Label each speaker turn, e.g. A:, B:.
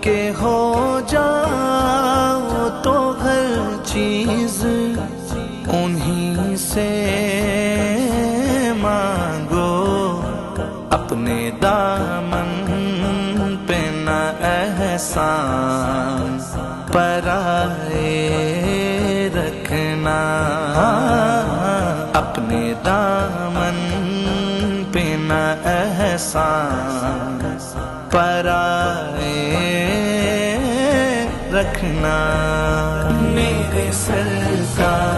A: के हो जाओ तो हर चीज उन्हीं से मांगो, अपने दामन पे न एहसान पराए रखना, अपने दामन पे न एहसान पराए रखना। मेरे सरकार